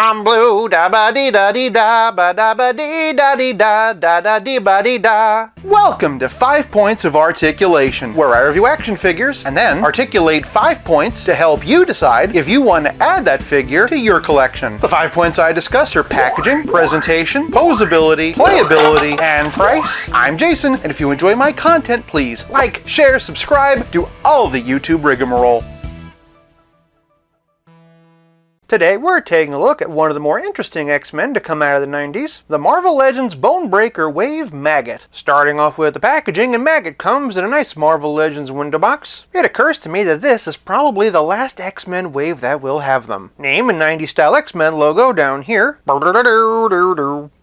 I'm blue, da ba dee da dee da ba da ba dee da dee da da da dee ba dee da. Welcome to 5 Points of Articulation, where I review action figures and then articulate 5 points to help you decide if you want to add that figure to your collection. The 5 points I discuss are packaging, presentation, posability, playability, and price. I'm Jason, and if you enjoy my content, please like, share, subscribe, do all the YouTube rigmarole. Today we're taking a look at one of the more interesting X-Men to come out of the 90s, the Marvel Legends Bonebreaker Wave Maggot. Starting off with the packaging, and Maggot comes in a nice Marvel Legends window box. It occurs to me that this is probably the last X-Men wave that will have them. Name and 90s style X-Men logo down here.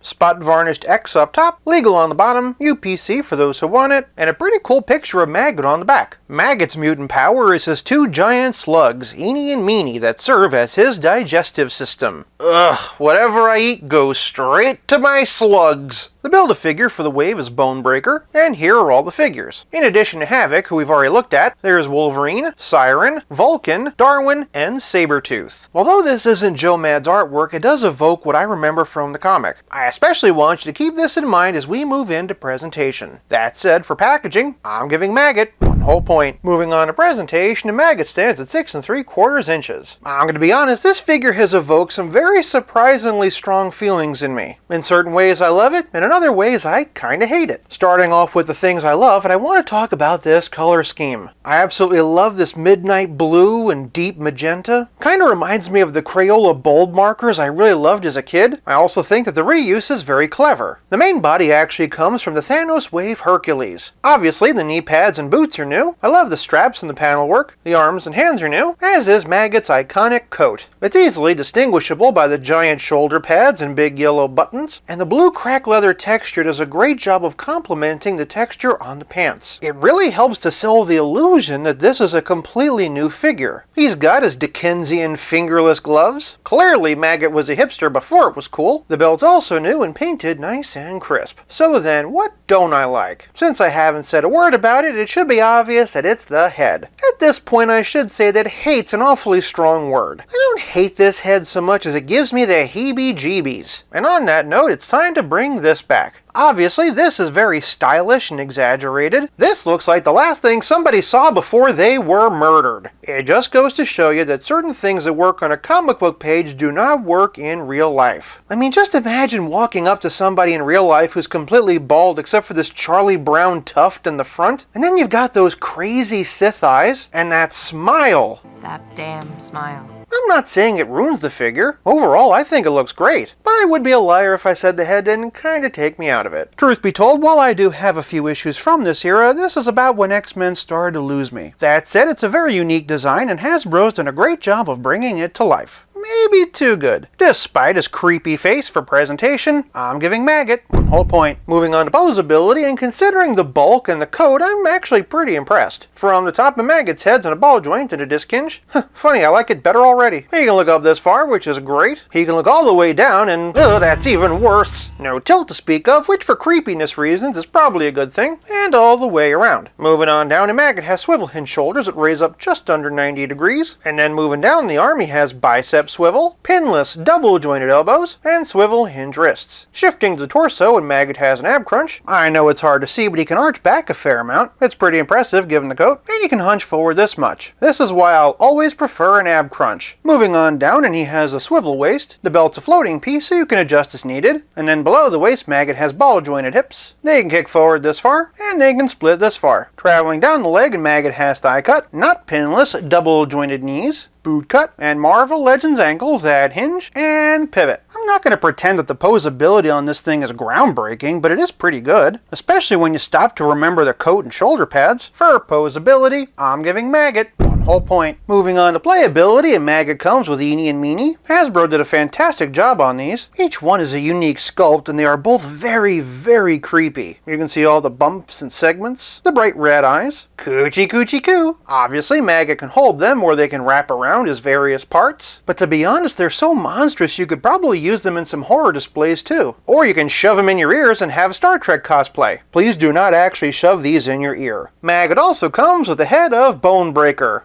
Spot varnished X up top, legal on the bottom, UPC for those who want it, and a pretty cool picture of Maggot on the back. Maggot's mutant power is his 2 giant slugs, Eeny and Meeny, that serve as his digestive system. Ugh, whatever I eat goes straight to my slugs. The Build-A-Figure for the wave is Bonebreaker, and here are all the figures. In addition to Havoc, who we've already looked at, there's Wolverine, Siren, Vulcan, Darwin, and Sabretooth. Although this isn't Joe Mad's artwork, it does evoke what I remember from the comic. I especially want you to keep this in mind as we move into presentation. That said, for packaging, I'm giving Maggot 1 whole point. Moving on to presentation, and Maggot stands at 6 3/4 inches. I'm going to be honest, this figure has evoked some very surprisingly strong feelings in me. In certain ways I love it, and in other ways I kinda hate it. Starting off with the things I love, and I want to talk about this color scheme. I absolutely love this midnight blue and deep magenta. Kinda reminds me of the Crayola bold markers I really loved as a kid. I also think that the reuse is very clever. The main body actually comes from the Thanos Wave Hercules. Obviously the knee pads and boots are new. I love the straps and the panel work. The arms and hands are new, as is Maggot's iconic coat. It's easily distinguishable by the giant shoulder pads and big yellow buttons, and the blue crack leather texture does a great job of complementing the texture on the pants. It really helps to sell the illusion that this is a completely new figure. He's got his Dickensian fingerless gloves. Clearly Maggot was a hipster before it was cool. The belt's also new and painted nice and crisp. So then, what don't I like? Since I haven't said a word about it, it should be obvious that it's the head. At this point I should say that hate's an awfully strong word. I don't hate this head so much as it gives me the heebie-jeebies. And on that note, it's time to bring this back. Obviously, this is very stylish and exaggerated. This looks like the last thing somebody saw before they were murdered. It just goes to show you that certain things that work on a comic book page do not work in real life. I mean, just imagine walking up to somebody in real life who's completely bald except for this Charlie Brown tuft in the front, and then you've got those crazy Sith eyes and that smile. That damn smile. I'm not saying it ruins the figure. Overall, I think it looks great. But I would be a liar if I said the head didn't kinda take me out of it. Truth be told, while I do have a few issues from this era, this is about when X-Men started to lose me. That said, it's a very unique design, and Hasbro's done a great job of bringing it to life. Maybe too good. Despite his creepy face for presentation, I'm giving Maggot 1 whole point. Moving on to posability, and considering the bulk and the coat, I'm actually pretty impressed. From the top of Maggot's head's in a ball joint and a disc hinge. Funny, I like it better already. He can look up this far, which is great. He can look all the way down, and that's even worse. No tilt to speak of, which for creepiness reasons is probably a good thing, and all the way around. Moving on down, and Maggot has swivel hinge shoulders that raise up just under 90 degrees, and then moving down the arm, he has bicep swivel, pinless double jointed elbows, and swivel hinge wrists. Shifting to the torso, and Maggot has an ab crunch. I know it's hard to see, but he can arch back a fair amount. It's pretty impressive given the coat, and he can hunch forward this much. This is why I'll always prefer an ab crunch. Moving on down, and he has a swivel waist. The belt's a floating piece, so you can adjust as needed. And then below the waist, Maggot has ball jointed hips. They can kick forward this far, and they can split this far. Traveling down the leg, and Maggot has thigh cut, not pinless, double jointed knees, boot cut, and Marvel Legends ankles that hinge and pivot. I'm not going to pretend that the posability on this thing is groundbreaking, but it is pretty good, especially when you stop to remember the coat and shoulder pads. For posability, I'm giving Maggot 1 whole point. Moving on to playability, and Maggot comes with Eeny and Meeny. Hasbro did a fantastic job on these. Each one is a unique sculpt, and they are both very, very creepy. You can see all the bumps and segments, the bright red eyes, coochie coochie coo. Obviously, Maggot can hold them, or they can wrap around his various parts. But to be honest, they're so monstrous you could probably use them in some horror displays too. Or you can shove them in your ears and have Star Trek cosplay. Please do not actually shove these in your ear. Maggot also comes with the head of Bonebreaker.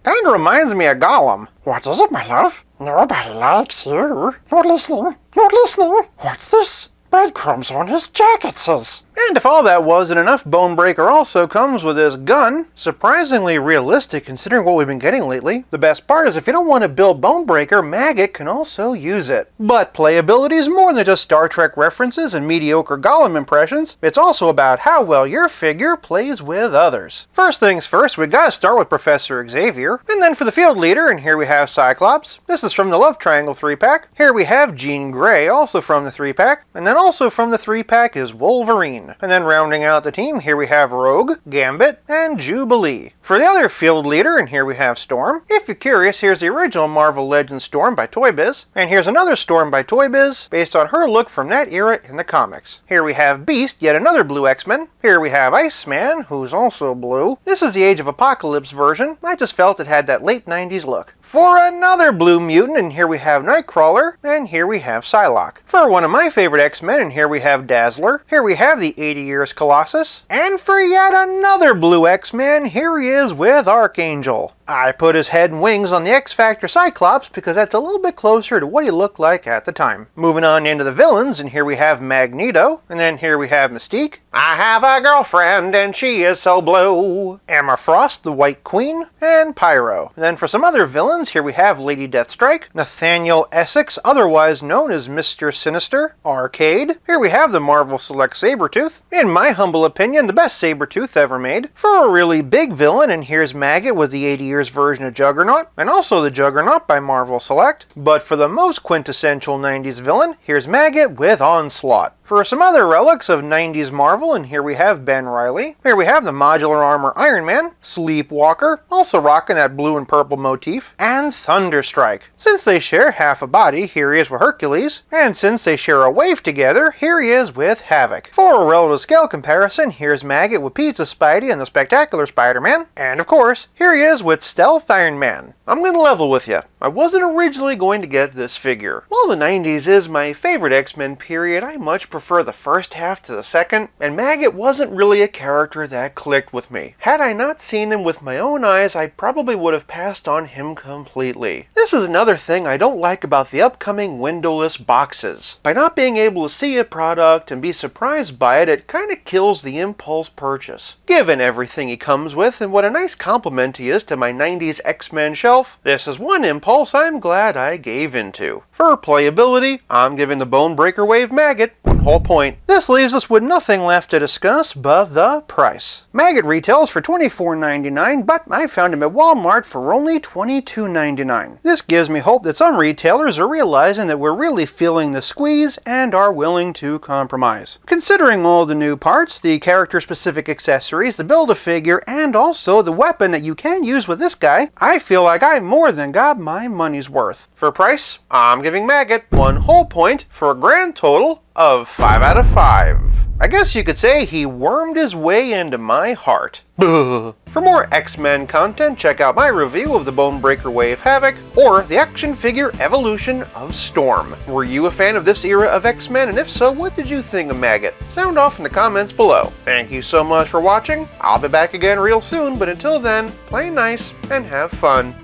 Kinda reminds me of Gollum. What is it, my love? Nobody likes you. Not listening. Not listening. What's this? Breadcrumbs on his jacket says. And if all that wasn't enough, Bonebreaker also comes with his gun. Surprisingly realistic considering what we've been getting lately. The best part is if you don't want to build Bonebreaker, Maggott can also use it. But playability is more than just Star Trek references and mediocre Gollum impressions. It's also about how well your figure plays with others. First things first, we gotta start with Professor Xavier. And then for the field leader, and here we have Cyclops. This is from the Love Triangle 3-pack. Here we have Jean Grey, also from the 3-pack. And then also from the 3-pack is Wolverine. And then rounding out the team, here we have Rogue, Gambit, and Jubilee. For the other field leader, and here we have Storm. If you're curious, here's the original Marvel Legends Storm by Toy Biz. And here's another Storm by Toy Biz, based on her look from that era in the comics. Here we have Beast, yet another blue X-Men. Here we have Iceman, who's also blue. This is the Age of Apocalypse version. I just felt it had that late 90s look. For another blue mutant, and here we have Nightcrawler, and here we have Psylocke. For one of my favorite X-Men, and here we have Dazzler. Here we have the 80 Years Colossus. And for yet another blue X-Man, here he is with Archangel. I put his head and wings on the X-Factor Cyclops because that's a little bit closer to what he looked like at the time. Moving on into the villains, and here we have Magneto, and then here we have Mystique. I have a girlfriend and she is so blue. Emma Frost, the White Queen, and Pyro. And then for some other villains, here we have Lady Deathstrike, Nathaniel Essex, otherwise known as Mr. Sinister, Arcade. Here we have the Marvel Select Sabretooth. In my humble opinion, the best Sabretooth ever made. For a really big villain, and here's Maggot with the 80 Years version of Juggernaut, and also the Juggernaut by Marvel Select. But for the most quintessential 90s villain, here's Maggot with Onslaught. For some other relics of 90s Marvel, and here we have Ben Reilly. Here we have the Modular Armor Iron Man, Sleepwalker, also rocking that blue and purple motif, and Thunderstrike. Since they share half a body, here he is with Hercules, and since they share a wave together, here he is with Havoc. For a relative scale comparison, here's Maggot with Pizza Spidey and the Spectacular Spider-Man, and of course, here he is with Stealth Iron Man. I'm gonna level with you. I wasn't originally going to get this figure. While the 90s is my favorite X-Men period, I much prefer the first half to the second, and Maggot wasn't really a character that clicked with me. Had I not seen him with my own eyes, I probably would have passed on him completely. This is another thing I don't like about the upcoming windowless boxes. By not being able to see a product and be surprised by it, it kinda kills the impulse purchase. Given everything he comes with, and what a nice compliment he is to my 90s X-Men shelf, this is one impulse I'm glad I gave into. For playability, I'm giving the Bonebreaker Wave Maggot 1 whole point. This leaves us with nothing left to discuss but the price. Maggot retails for $24.99, but I found him at Walmart for only $22.99. This gives me hope that some retailers are realizing that we're really feeling the squeeze and are willing to compromise. Considering all the new parts, the character-specific accessories, the Build-A-Figure, and also the weapon that you can use with this guy, I feel like I more than got my money's worth. For price, I'm giving Maggot 1 whole point for a grand total of 5 out of 5. I guess you could say he wormed his way into my heart. For more X-Men content, check out my review of the Bonebreaker Wave Havoc, or the action figure evolution of Storm. Were you a fan of this era of X-Men, and if so, what did you think of Maggot? Sound off in the comments below. Thank you so much for watching. I'll be back again real soon, but until then, play nice and have fun.